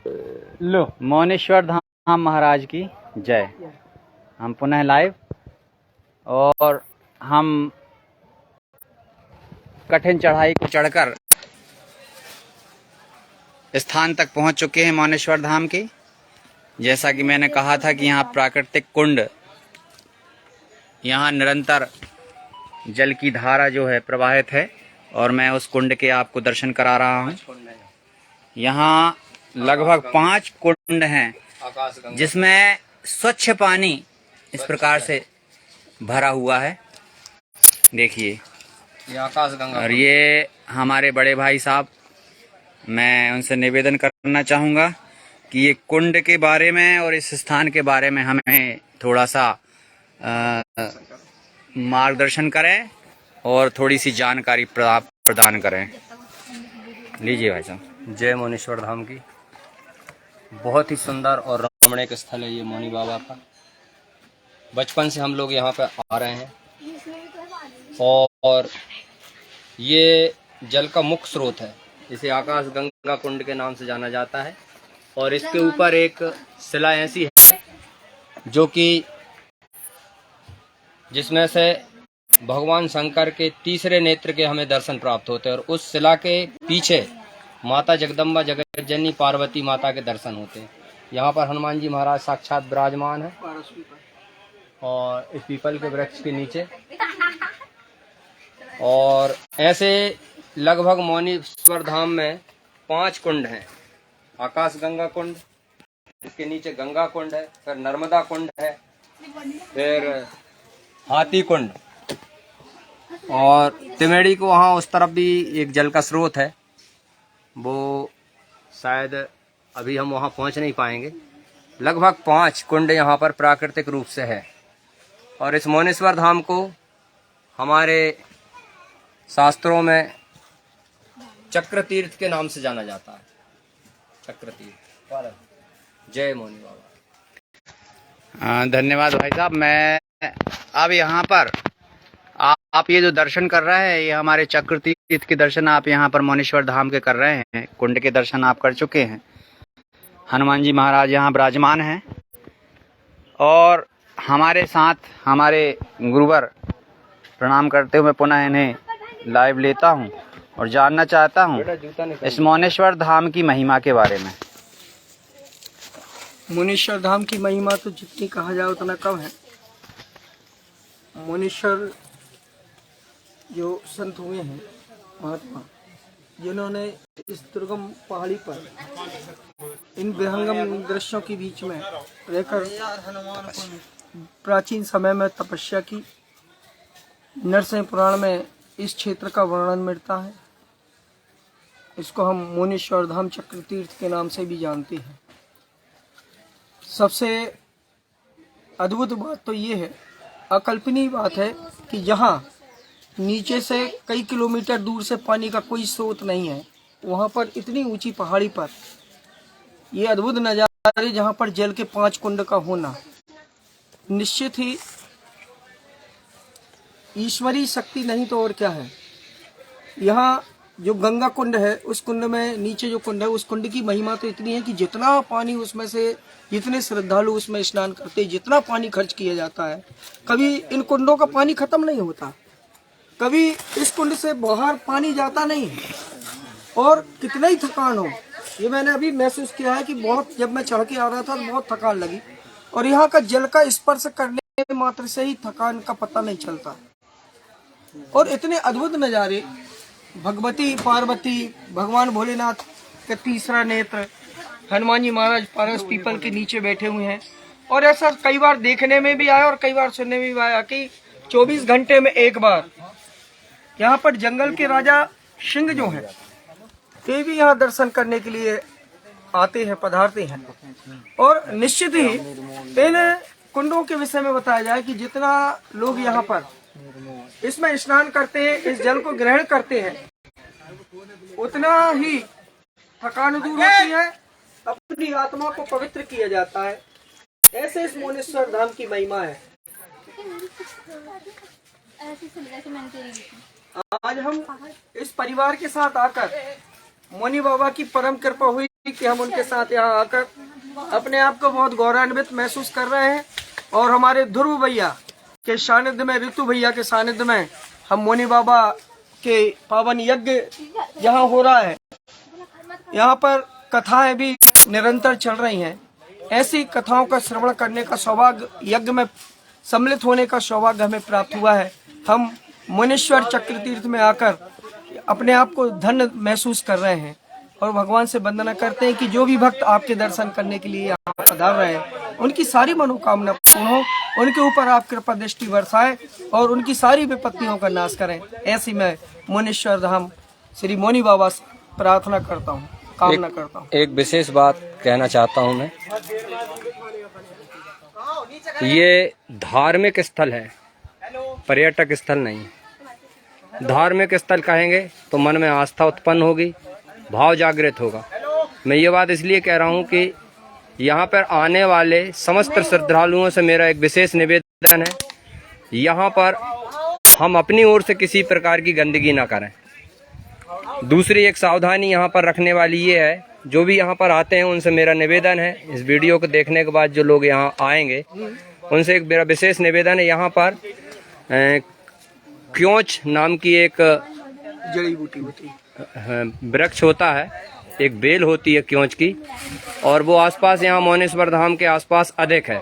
लो मौनेश्वर धाम महाराज की जय। हम पुनः लाइव और हम कठिन चढ़ाई को चढ़कर स्थान तक पहुंच चुके हैं मौनेश्वर धाम के। जैसा कि मैंने कहा था कि यहाँ प्राकृतिक कुंड, यहाँ निरंतर जल की धारा जो है प्रवाहित है और मैं उस कुंड के आपको दर्शन करा रहा हूँ। यहाँ लगभग 5 कुंड हैं जिसमें स्वच्छ पानी इस प्रकार से भरा हुआ है। देखिए ये आकाश गंगा और ये हमारे बड़े भाई साहब, मैं उनसे निवेदन करना चाहूँगा कि ये कुंड के बारे में और इस स्थान के बारे में हमें थोड़ा सा मार्गदर्शन करें और थोड़ी सी जानकारी प्रदान करें। लीजिए भाई साहब। जय मौनेश्वर धाम की। बहुत ही सुंदर और रमणीक स्थल है ये मौनी बाबा का। बचपन से हम लोग यहाँ पे आ रहे हैं और ये जल का मुख्य स्रोत है। इसे आकाश गंगा कुंड के नाम से जाना जाता है और इसके ऊपर एक शिला ऐसी है जो कि जिसमें से भगवान शंकर के तीसरे नेत्र के हमें दर्शन प्राप्त होते हैं और उस शिला के पीछे माता जगदम्बा जगत जननी पार्वती माता के दर्शन होते हैं। यहाँ पर हनुमान जी महाराज साक्षात विराजमान है और इस पीपल के वृक्ष के नीचे। और ऐसे लगभग मौनेश्वर धाम में 5 कुंड हैं। आकाश गंगा कुंड, इसके नीचे गंगा कुंड है, फिर नर्मदा कुंड है, फिर हाथी कुंड और तिमेड़ी को वहाँ उस तरफ भी एक जल का स्रोत है। वो शायद अभी हम वहाँ पहुँच नहीं पाएंगे। लगभग 5 कुंड यहाँ पर प्राकृतिक रूप से है और इस मौनेश्वर धाम को हमारे शास्त्रों में चक्र तीर्थ के नाम से जाना जाता है। चक्र तीर्थ। जय मौनी बाबा। धन्यवाद भाई साहब। मैं अब यहाँ पर आप ये जो दर्शन कर रहे हैं, ये हमारे चक्र तीर्थ के दर्शन आप यहाँ पर मौनेश्वर धाम के कर रहे हैं। कुंड के दर्शन आप कर चुके हैं। हनुमान जी महाराज यहाँ विराजमान हैं और हमारे साथ हमारे गुरुवर, प्रणाम करते हुए पुनः इन्हें लाइव लेता हूँ और जानना चाहता हूँ इस मौनेश्वर धाम की महिमा के बारे में। मौनेश्वर धाम की महिमा तो जितनी कहा जाए उतना कम है। मौनेश्वर जो संत हुए हैं, महात्मा, जिन्होंने इस दुर्गम पहाड़ी पर इन विहंगम दृश्यों के बीच में रहकर प्राचीन समय में तपस्या की। नरसिंह पुराण में इस क्षेत्र का वर्णन मिलता है। इसको हम मौनेश्वर धाम चक्र तीर्थ के नाम से भी जानते हैं। सबसे अद्भुत बात तो ये है, अकल्पनीय बात है कि जहाँ नीचे से कई किलोमीटर दूर से पानी का कोई स्रोत नहीं है, वहाँ पर इतनी ऊंची पहाड़ी पर ये अद्भुत नज़ारे, जहाँ पर जल के 5 कुंड का होना निश्चित ही ईश्वरीय शक्ति नहीं तो और क्या है। यहाँ जो गंगा कुंड है, उस कुंड में नीचे जो कुंड है, उस कुंड की महिमा तो इतनी है कि जितना पानी उसमें से, जितने श्रद्धालु उसमें स्नान करते, जितना पानी खर्च किया जाता है, कभी इन कुंडों का पानी खत्म नहीं होता। कभी इस कुंड से बाहर पानी जाता नहीं है। और कितना ही थकान हो, ये मैंने अभी महसूस किया है कि बहुत, जब मैं चढ़ के आ रहा था तो बहुत थकान लगी। और यहाँ का जल का स्पर्श करने मात्र से ही थकान का पता नहीं चलता। और इतने अद्भुत नज़ारे, भगवती पार्वती, भगवान भोलेनाथ का तीसरा नेत्र, हनुमान जी महाराज पारस पीपल के नीचे बैठे हुए हैं। और ऐसा कई बार देखने में भी आया और कई बार सुनने में भी आया कि 24 घंटे में एक बार यहाँ पर जंगल के राजा सिंह जो हैं, ये भी यहाँ दर्शन करने के लिए आते हैं, पधारते हैं। और निश्चित ही इन कुंडों के विषय में बताया जाए कि जितना लोग यहाँ पर इसमें स्नान करते हैं, इस जल को ग्रहण करते हैं, उतना ही थकान दूर होती है, अपनी आत्मा को पवित्र किया जाता है। ऐसे इस मौनेश्वर धाम की महिमा है। आज हम इस परिवार के साथ आकर मौनी बाबा की परम कृपा हुई कि हम उनके साथ यहाँ आकर अपने आप को बहुत गौरवान्वित महसूस कर रहे हैं। और हमारे ध्रुव भैया के सानिध्य में, ऋतु भैया के सानिध्य में हम मोनी बाबा के पावन यज्ञ यहाँ हो रहा है। यहाँ पर कथाएं भी निरंतर चल रही हैं। ऐसी कथाओं का श्रवण करने का सौभाग्य, यज्ञ में सम्मिलित होने का सौभाग्य हमें प्राप्त हुआ है। हम मुनीश्वर चक्र तीर्थ में आकर अपने आप को धन्य महसूस कर रहे हैं और भगवान से वंदना करते हैं कि जो भी भक्त आपके दर्शन करने के लिए यहाँ पधार रहे हैं, उनकी सारी मनोकामना पूर्ण हो, उनके ऊपर आप कृपा दृष्टि बरसाएं और उनकी सारी विपत्तियों का नाश करें। ऐसी मैं मुनीश्वर धाम श्री मोनी बाबा से प्रार्थना करता हूँ, कामना करता हूँ। एक विशेष बात कहना चाहता हूँ मैं, ये धार्मिक स्थल है, पर्यटक स्थल नहीं है। धार्मिक स्थल कहेंगे तो मन में आस्था उत्पन्न होगी, भाव जागृत होगा। मैं ये बात इसलिए कह रहा हूँ कि यहाँ पर आने वाले समस्त श्रद्धालुओं से मेरा एक विशेष निवेदन है, यहाँ पर हम अपनी ओर से किसी प्रकार की गंदगी ना करें। दूसरी एक सावधानी यहाँ पर रखने वाली ये है, जो भी यहाँ पर आते हैं उनसे मेरा निवेदन है, इस वीडियो को देखने के बाद जो लोग यहाँ आएंगे उनसे एक मेरा विशेष निवेदन है, यहाँ पर क्योंच नाम की एक जड़ी बूटी होती है, वृक्ष होता है, एक बेल होती है क्योंच की, और वो आसपास यहाँ मोनेश्वर धाम के आसपास अधिक है।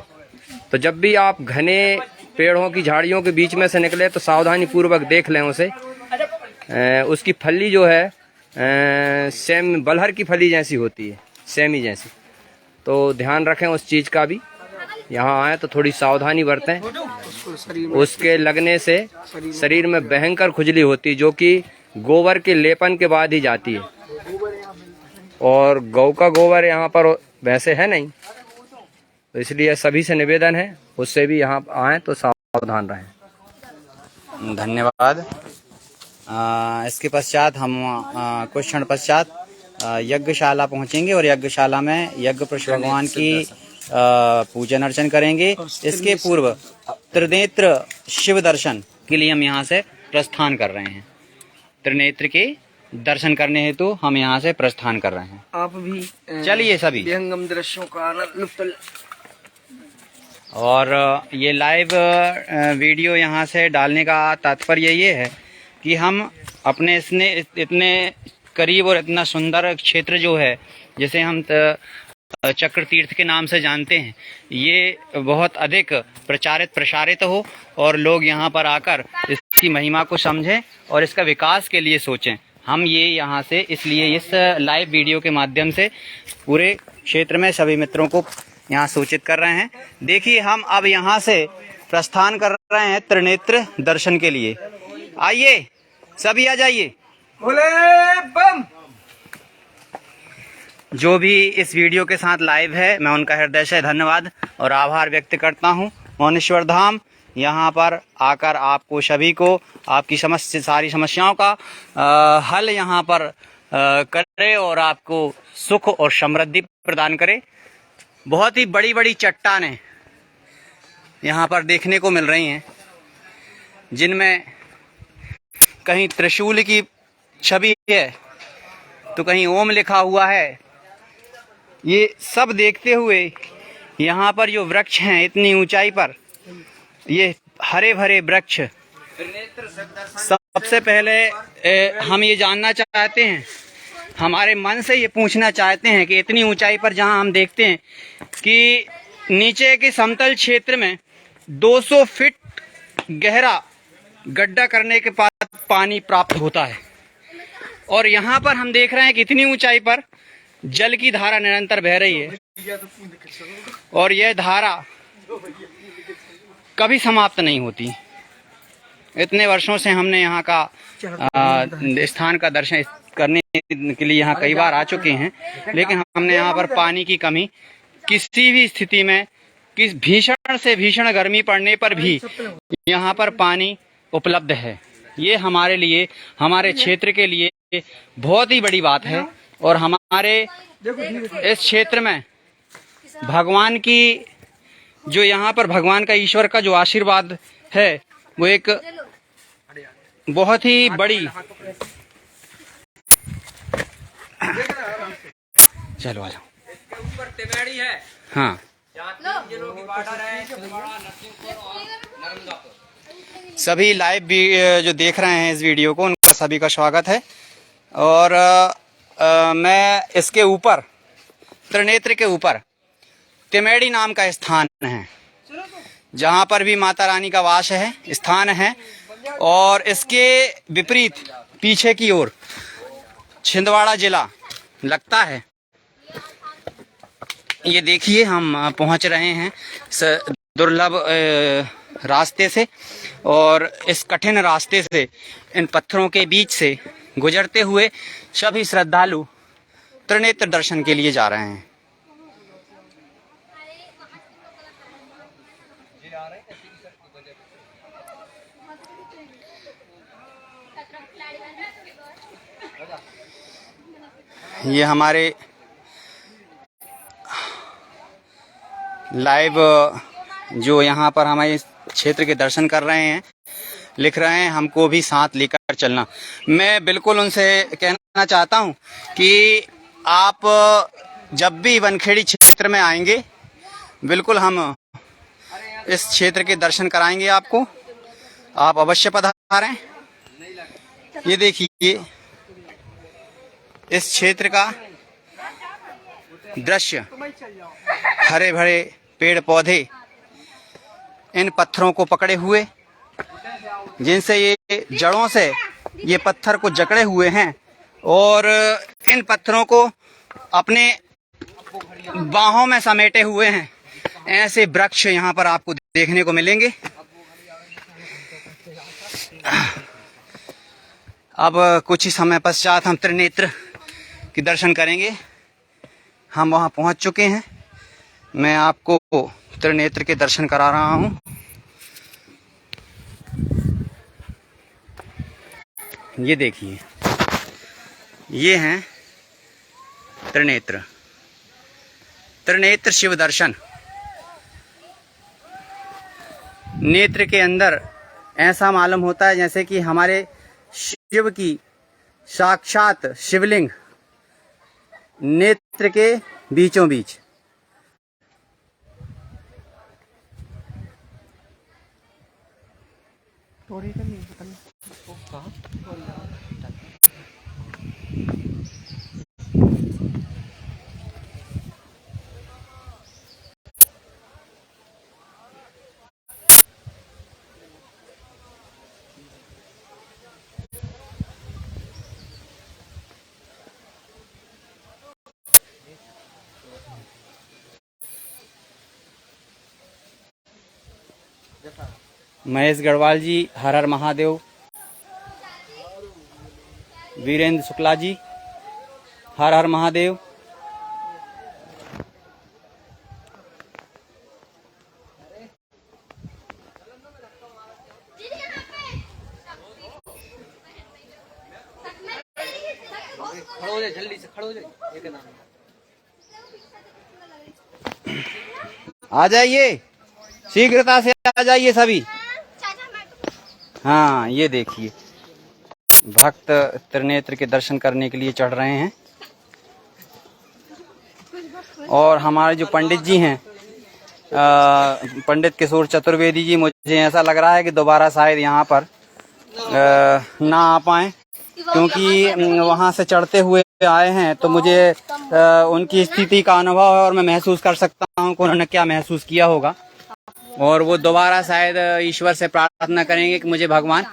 तो जब भी आप घने पेड़ों की झाड़ियों के बीच में से निकले तो सावधानी पूर्वक देख लें उसे। उसकी फली जो है सेम बलहर की फली जैसी होती है, सेमी जैसी। तो ध्यान रखें उस चीज़ का भी, यहाँ आए तो थोड़ी सावधानी बरतें। उसके लगने से शरीर में भयंकर खुजली होती है, जो कि गोबर के लेपन के बाद ही जाती है, और गौ का गोबर यहाँ पर वैसे है नहीं, तो इसलिए सभी से निवेदन है उससे भी यहाँ आए तो सावधान रहें। धन्यवाद। इसके पश्चात हम कुछ क्षण पश्चात यज्ञशाला पहुंचेंगे और यज्ञशाला में यज्ञ पुरुष भगवान की पूजन अर्चन करेंगे। इसके पूर्व त्रिनेत्र शिव दर्शन के लिए हम यहाँ से प्रस्थान कर रहे हैं। त्रिनेत्र के दर्शन करने हेतु हम यहाँ से प्रस्थान कर रहे हैं। आप भी चलिए सभी विहंगम दृश्यों का आनंद लुत्फ। और ये लाइव वीडियो यहाँ से डालने का तात्पर्य ये है कि हम अपने इतने करीब और इतना सुंदर क्षेत्र जो है, जिसे हम चक्र तीर्थ के नाम से जानते हैं, ये बहुत अधिक प्रचारित प्रसारित हो और लोग यहाँ पर आकर इसकी महिमा को समझें और इसका विकास के लिए सोचें। हम ये यहाँ से इसलिए इस लाइव वीडियो के माध्यम से पूरे क्षेत्र में सभी मित्रों को यहाँ सूचित कर रहे हैं। देखिए, हम अब यहाँ से प्रस्थान कर रहे हैं त्रिनेत्र दर्शन के लिए। आइए सभी आ जाइए। बोले बम। जो भी इस वीडियो के साथ लाइव है, मैं उनका हृदय से धन्यवाद और आभार व्यक्त करता हूँ। मोनेश्वर धाम यहाँ पर आकर आपको सभी को आपकी सारी समस्याओं का हल यहाँ पर करे और आपको सुख और समृद्धि प्रदान करे। बहुत ही बड़ी बड़ी चट्टानें यहाँ पर देखने को मिल रही हैं, जिनमें कहीं त्रिशूल की छवि है तो कहीं ओम लिखा हुआ है। ये सब देखते हुए यहाँ पर जो वृक्ष हैं इतनी ऊंचाई पर, ये हरे भरे वृक्ष, सबसे पहले हम ये जानना चाहते हैं, हमारे मन से ये पूछना चाहते हैं कि इतनी ऊंचाई पर जहाँ हम देखते हैं कि नीचे के समतल क्षेत्र में 200 फीट गहरा गड्ढा करने के बाद पानी प्राप्त होता है, और यहाँ पर हम देख रहे हैं कि इतनी ऊंचाई पर जल की धारा निरंतर बह रही है और यह धारा कभी समाप्त नहीं होती। इतने वर्षों से हमने यहाँ का स्थान का दर्शन करने के लिए यहाँ कई बार आ चुके हैं, लेकिन हमने यहाँ पर पानी की कमी किसी भी स्थिति में, किस भीषण से भीषण गर्मी पड़ने पर भी यहाँ पर पानी उपलब्ध है। ये हमारे लिए, हमारे क्षेत्र के लिए बहुत ही बड़ी बात है। और हमारे इस क्षेत्र में भगवान की, जो यहाँ पर भगवान का, ईश्वर का जो आशीर्वाद है, वो एक बहुत ही बड़ी चलो आ जाओ। इसके ऊपर तिवेड़ी है, हाँ, जहाँ 3 जिलों की बॉर्डर है, छिंदवाड़ा, नरसिंहपुर और नर्मदापुर। सभी लाइव भी जो देख रहे हैं इस वीडियो को, उनका सभी का स्वागत है। और मैं इसके ऊपर, त्रिनेत्र के ऊपर तिमेड़ी नाम का स्थान है, जहाँ पर भी माता रानी का वास है, स्थान है। और इसके विपरीत पीछे की ओर छिंदवाड़ा जिला लगता है। ये देखिए हम पहुंच रहे हैं दुर्लभ रास्ते से, और इस कठिन रास्ते से, इन पत्थरों के बीच से गुजरते हुए सभी श्रद्धालु त्रिनेत्र दर्शन के लिए जा रहे हैं। ये हमारे लाइव जो यहाँ पर हमारे क्षेत्र के दर्शन कर रहे हैं, लिख रहे हैं हमको भी साथ लेकर चलना। मैं बिल्कुल उनसे कहना चाहता हूँ कि आप जब भी वनखेड़ी क्षेत्र में आएंगे, बिल्कुल हम इस क्षेत्र के दर्शन कराएंगे आपको। आप अवश्य पधारें। ये देखिए इस क्षेत्र का दृश्य, हरे भरे पेड़ पौधे इन पत्थरों को पकड़े हुए, जिनसे ये जड़ों से ये पत्थर को जकड़े हुए हैं, और इन पत्थरों को अपने बाहों में समेटे हुए हैं। ऐसे वृक्ष यहाँ पर आपको देखने को मिलेंगे। अब कुछ ही समय पश्चात हम त्रिनेत्र के दर्शन करेंगे। हम वहाँ पहुँच चुके हैं। मैं आपको त्रिनेत्र के दर्शन करा रहा हूँ। ये देखिए, ये हैं त्रिनेत्र, त्रिनेत्र शिव दर्शन। नेत्र के अंदर ऐसा मालूम होता है जैसे कि हमारे शिव की साक्षात शिवलिंग नेत्र के बीचों बीच। महेश गढ़वाल जी, हर हर महादेव। वीरेंद्र शुक्ला जी, हर हर महादेव। खड़ो हो जाए, जल्दी से खड़ो हो जाए। आ जाइए, शीघ्रता से आ जाइए सभी। हाँ, ये देखिए भक्त त्रिनेत्र के दर्शन करने के लिए चढ़ रहे हैं। और हमारे जो पंडित जी हैं, पंडित किशोर चतुर्वेदी जी, मुझे ऐसा लग रहा है कि दोबारा शायद यहाँ पर ना आ पाए, क्योंकि वहाँ से चढ़ते हुए आए हैं। तो मुझे उनकी स्थिति का अनुभव है और मैं महसूस कर सकता हूँ कि उन्होंने क्या महसूस किया होगा। और वो दोबारा शायद ईश्वर से प्रार्थना करेंगे कि मुझे भगवान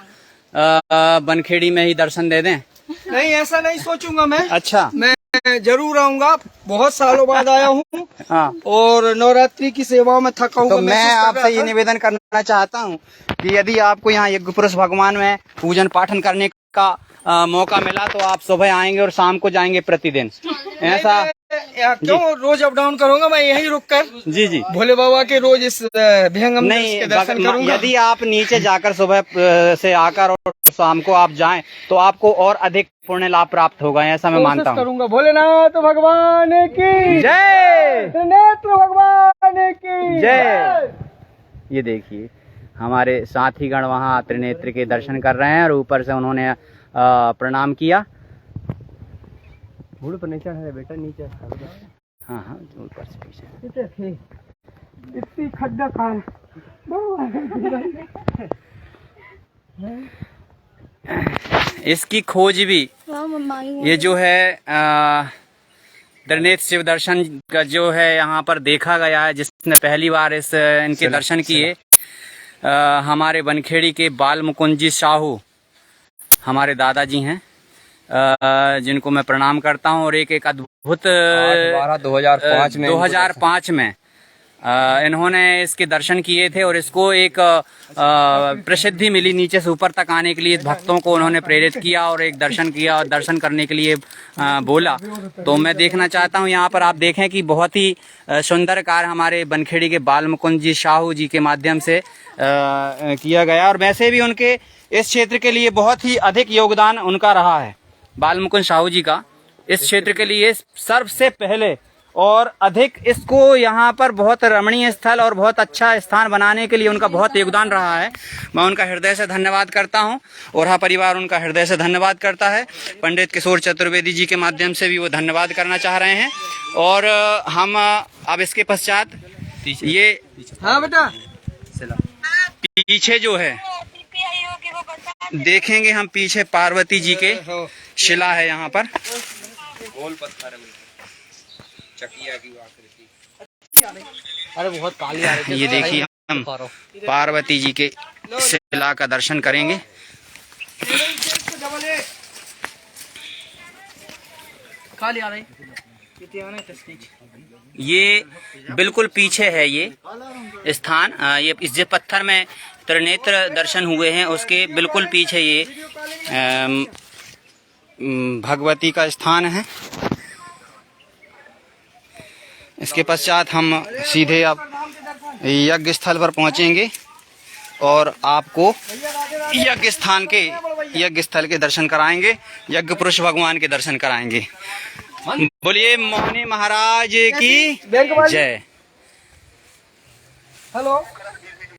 बनखेड़ी में ही दर्शन दे दें। नहीं, ऐसा नहीं सोचूंगा मैं। अच्छा, मैं जरूर आऊंगा। बहुत सालों बाद आया हूँ। हाँ, और नवरात्रि की सेवा में थका हूँ। तो मैं आपसे ये निवेदन करना चाहता हूँ कि यदि आपको यहाँ यज्ञ पुरुष भगवान में पूजन पाठन करने का मौका मिला तो आप सुबह आएंगे और शाम को जाएंगे प्रतिदिन। ऐसा क्यों रोज अप डाउन करूंगा? मैं यहीं रुक कर जी जी भोले बाबा के रोज इस विहंगम नहीं, के दर्शन करूंगा। यदि आप नीचे जाकर सुबह से आकर और शाम को आप जाएं तो आपको और अधिक पुण्य लाभ प्राप्त होगा, ऐसा मैं मानता हूँ। करूंगा। भोलेनाथ भगवान की जय, त्रिनेत्र भगवान की जय। ये देखिए हमारे साथीगण वहाँ त्रिनेत्र के दर्शन कर रहे हैं और ऊपर से उन्होंने प्रणाम किया। घोड़े पर नहीं चढ़ा है बेटा, नीचे हाँ हाँ ऊपर से पीछे। इतनी खड्डा खान इसकी खोज भी ये जो है दरनेत्र शिव दर्शन का जो है यहाँ पर देखा गया है, जिसने पहली बार इनके दर्शन किए हमारे बनखेड़ी के बाल मुकुंद जी साहू हमारे दादाजी हैं, जिनको मैं प्रणाम करता हूँ। और एक अद्भुत 2005 में इन्होंने इसके दर्शन किए थे और इसको एक प्रसिद्धि मिली, नीचे से ऊपर तक आने के लिए भक्तों को उन्होंने प्रेरित किया और एक दर्शन किया और दर्शन करने के लिए बोला। तो मैं देखना चाहता हूँ, यहाँ पर आप देखें कि बहुत ही सुंदर कार्य हमारे बनखेड़ी के बाल मुकुंद जी साहू जी के माध्यम से किया गया। और वैसे भी उनके इस क्षेत्र के लिए बहुत ही अधिक योगदान उनका रहा है, बाल मुकुंद साहू जी का इस क्षेत्र के लिए सबसे पहले और अधिक इसको यहाँ पर बहुत रमणीय स्थल और बहुत अच्छा स्थान बनाने के लिए उनका बहुत योगदान रहा है। मैं उनका हृदय से धन्यवाद करता हूँ, ओरहा परिवार उनका हृदय से धन्यवाद करता है। पंडित किशोर चतुर्वेदी जी के माध्यम से भी वो धन्यवाद करना चाह रहे हैं। और हम अब इसके पश्चात ये हाँ बेटा पीछे जो है देखेंगे हम, पीछे पार्वती जी के शिला है यहाँ पर, गोल पत्थर है, चकिया की आकृति। अरे बहुत काली आ रही है। ये देखिए हम पार्वती जी के शिला का दर्शन करेंगे। काली आ रही ये बिल्कुल पीछे है ये स्थान, ये इस पत्थर में त्रिनेत्र दर्शन हुए हैं उसके बिल्कुल पीछे ये भगवती का स्थान है। इसके पश्चात हम सीधे अब यज्ञ स्थल पर पहुंचेंगे और आपको यज्ञ स्थल के दर्शन कराएंगे, यज्ञ पुरुष भगवान के दर्शन कराएंगे। बोलिए मोहनी महाराज की जय। हेलो